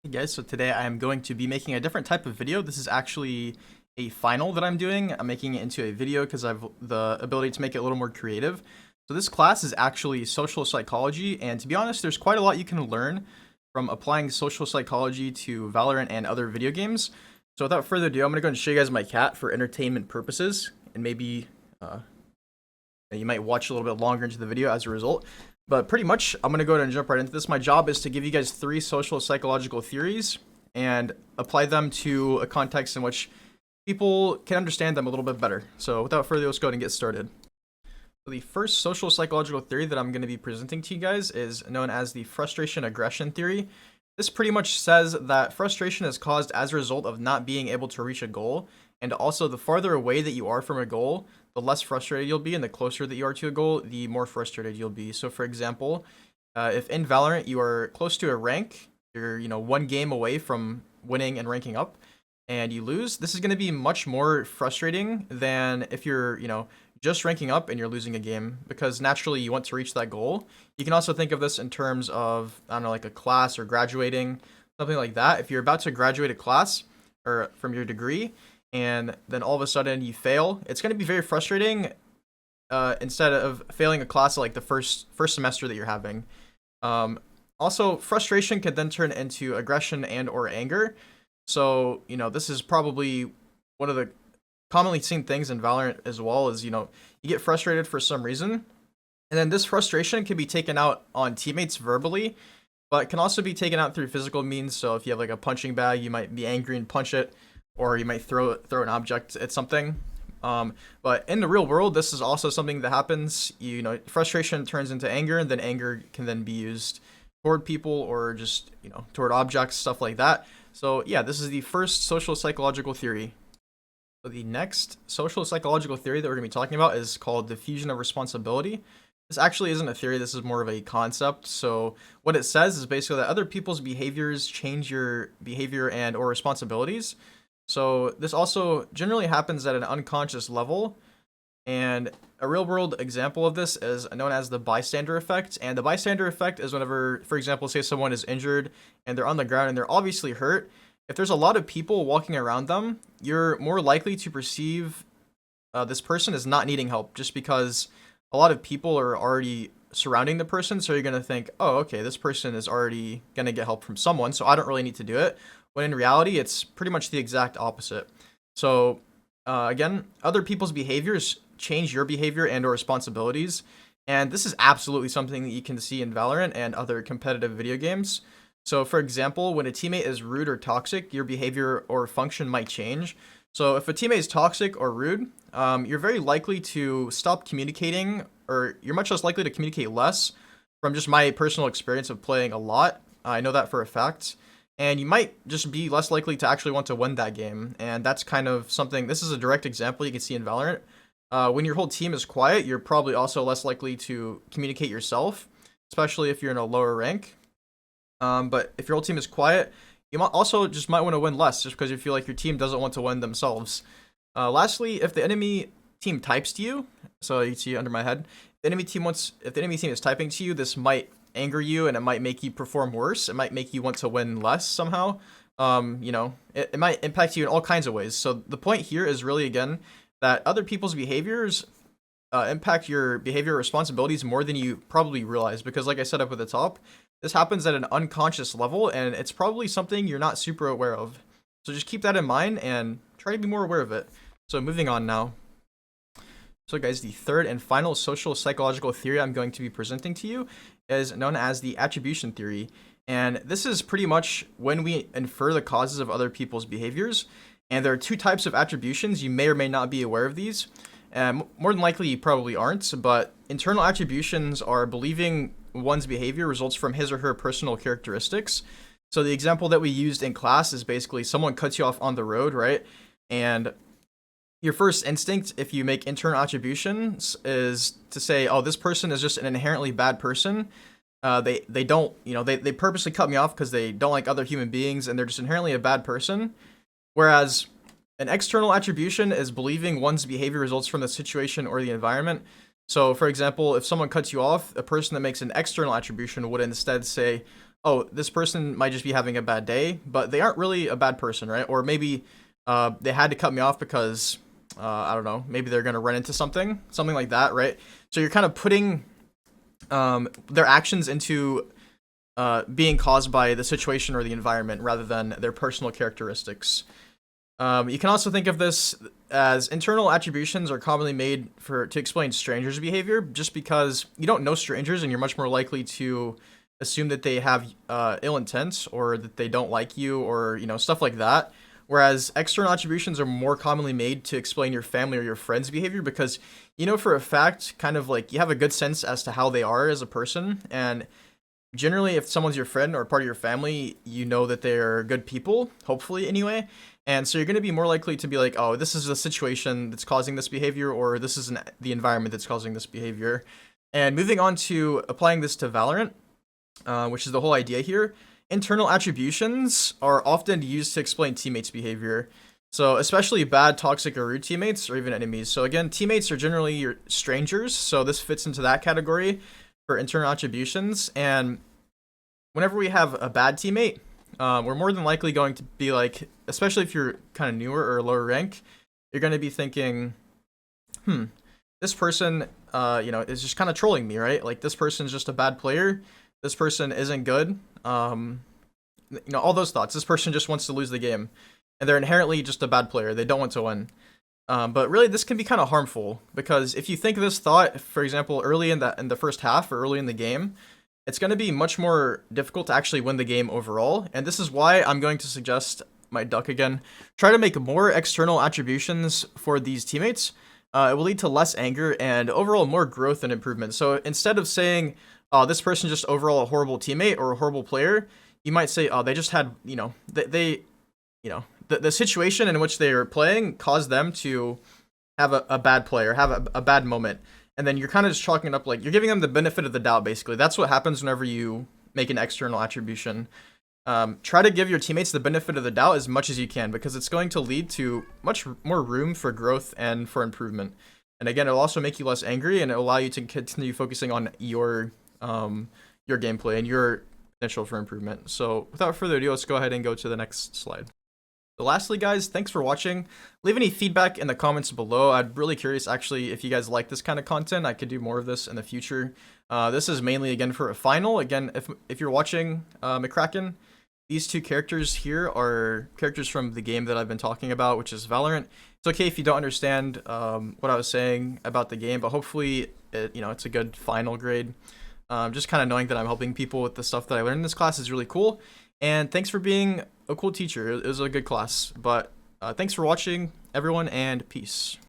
Hey guys, so today I am going to be making a different type of video. This is actually a final that I'm doing. I'm making it into a video because I have the ability to make it a little more creative. So this class is actually social psychology, and to be honest, there's quite a lot you can learn from applying social psychology to Valorant and other video games. So without further ado, I'm going to go and show you guys my cat for entertainment purposes, and maybe you might watch a little bit longer into the video as a result. But pretty much, I'm going to go ahead and jump right into this. My job is to give you guys 3 social psychological theories and apply them to a context in which people can understand them a little bit better. So without further ado, let's go ahead and get started. So the first social psychological theory that I'm going to be presenting to you guys is known as the frustration aggression theory. This pretty much says that frustration is caused as a result of not being able to reach a goal, and also the farther away that you are from a goal, the less frustrated you'll be, and the closer that you are to a goal, the more frustrated you'll be. So for example, if in Valorant you are close to a rank, you're one game away from winning and ranking up, and you lose, this is going to be much more frustrating than if you're just ranking up and you're losing a game, because naturally you want to reach that goal. You can also think of this in terms of, I don't know, like a class or graduating, something like that. If you're about to graduate a class or from your degree, and then all of a sudden you fail, it's going to be very frustrating. Instead of failing a class like the first semester that you're having. Also, frustration can then turn into aggression and or anger. So this is probably one of the commonly seen things in Valorant as well. Is you get frustrated for some reason, and then this frustration can be taken out on teammates verbally, but can also be taken out through physical means. So if you have like a punching bag, you might be angry and punch it, or you might throw an object at something. But in the real world, this is also something that happens. Frustration turns into anger, and then anger can then be used toward people or just toward objects, stuff like that. So yeah, this is the first social psychological theory. So the next social psychological theory that we're going to be talking about is called diffusion of responsibility. This actually isn't a theory, this is more of a concept. So what it says is basically that other people's behaviors change your behavior and or responsibilities. So this also generally happens at an unconscious level. And a real world example of this is known as the bystander effect. And the bystander effect is whenever, for example, say someone is injured and they're on the ground and they're obviously hurt. If there's a lot of people walking around them, you're more likely to perceive this person as not needing help, just because a lot of people are already surrounding the person. So you're going to think, oh, okay, this person is already going to get help from someone, so I don't really need to do it. When in reality, it's pretty much the exact opposite. So again, other people's behaviors change your behavior and or responsibilities. And this is absolutely something that you can see in Valorant and other competitive video games. So for example, when a teammate is rude or toxic, your behavior or function might change. So if a teammate is toxic or rude, you're very likely to stop communicating, or you're much less likely to communicate less. From just my personal experience of playing a lot, I know that for a fact. And you might just be less likely to actually want to win that game. And that's kind of something, this is a direct example you can see in Valorant. When your whole team is quiet, you're probably also less likely to communicate yourself, especially if you're in a lower rank. But if your whole team is quiet, you might also just might want to win less, just because you feel like your team doesn't want to win themselves. Lastly, if the enemy team types to you, so you can see under my head, if the enemy team is typing to you, this might anger you and it might make you perform worse. It might make you want to win less somehow. It might impact you in all kinds of ways. So the point here is really, again, that other people's behaviors impact your behavior responsibilities more than you probably realize, because like I said up at the top, this happens at an unconscious level and it's probably something you're not super aware of. So just keep that in mind and try to be more aware of it. So moving on now. So guys, the third and final social psychological theory I'm going to be presenting to you is known as the attribution theory. And this is pretty much when we infer the causes of other people's behaviors. And there are 2 types of attributions. You may or may not be aware of these. More than likely, you probably aren't, but internal attributions are believing one's behavior results from his or her personal characteristics. So the example that we used in class is basically someone cuts you off on the road, right? And your first instinct, if you make internal attributions, is to say, oh, this person is just an inherently bad person. They don't, they purposely cut me off because they don't like other human beings and they're just inherently a bad person. Whereas an external attribution is believing one's behavior results from the situation or the environment. So, for example, if someone cuts you off, a person that makes an external attribution would instead say, oh, this person might just be having a bad day, but they aren't really a bad person, right? Or maybe they had to cut me off because I don't know, maybe they're gonna run into something like that, right? So you're kind of putting their actions into being caused by the situation or the environment rather than their personal characteristics. You can also think of this as internal attributions are commonly made to explain strangers' behavior, just because you don't know strangers and you're much more likely to assume that they have ill intent or that they don't like you or stuff like that. Whereas external attributions are more commonly made to explain your family or your friends' behavior because you know for a fact, kind of like you have a good sense as to how they are as a person. And generally, if someone's your friend or part of your family, you know that they're good people, hopefully anyway. And so you're going to be more likely to be like, oh, this is a situation that's causing this behavior, or this is the environment that's causing this behavior. And moving on to applying this to Valorant, which is the whole idea here. Internal attributions are often used to explain teammates' behavior. So especially bad, toxic, or rude teammates, or even enemies. So again, teammates are generally your strangers, so this fits into that category for internal attributions. And whenever we have a bad teammate, we're more than likely going to be like, especially if you're kind of newer or lower rank, you're going to be thinking, this person, is just kind of trolling me, right? Like this person's just a bad player. This person isn't good. All those thoughts. This person just wants to lose the game, and they're inherently just a bad player. They don't want to win. But really, this can be kind of harmful because if you think this thought, for example, early in the first half or early in the game, it's going to be much more difficult to actually win the game overall. And this is why I'm going to suggest, my duck again, try to make more external attributions for these teammates. It will lead to less anger and overall more growth and improvement. So instead of saying, oh, this person just overall a horrible teammate or a horrible player, you might say, oh, they just had, the situation in which they are playing caused them to have a bad player, have a bad moment. And then you're kind of just chalking it up like you're giving them the benefit of the doubt, basically. That's what happens whenever you make an external attribution. Try to give your teammates the benefit of the doubt as much as you can because it's going to lead to much more room for growth and for improvement. And again, it'll also make you less angry and it'll allow you to continue focusing on your gameplay and your potential for improvement. So without further ado, let's go ahead and go to the next slide. So lastly, guys, thanks for watching. Leave any feedback in the comments below. I'm really curious, actually, if you guys like this kind of content. I could do more of this in the future. This is mainly, again, for a final. Again, if you're watching McCracken, these two characters here are characters from the game that I've been talking about, which is Valorant. It's okay if you don't understand what I was saying about the game, but hopefully, it's a good final grade. Just kind of knowing that I'm helping people with the stuff that I learned in this class is really cool. And thanks for being a cool teacher. It was a good class. But thanks for watching, everyone, and peace.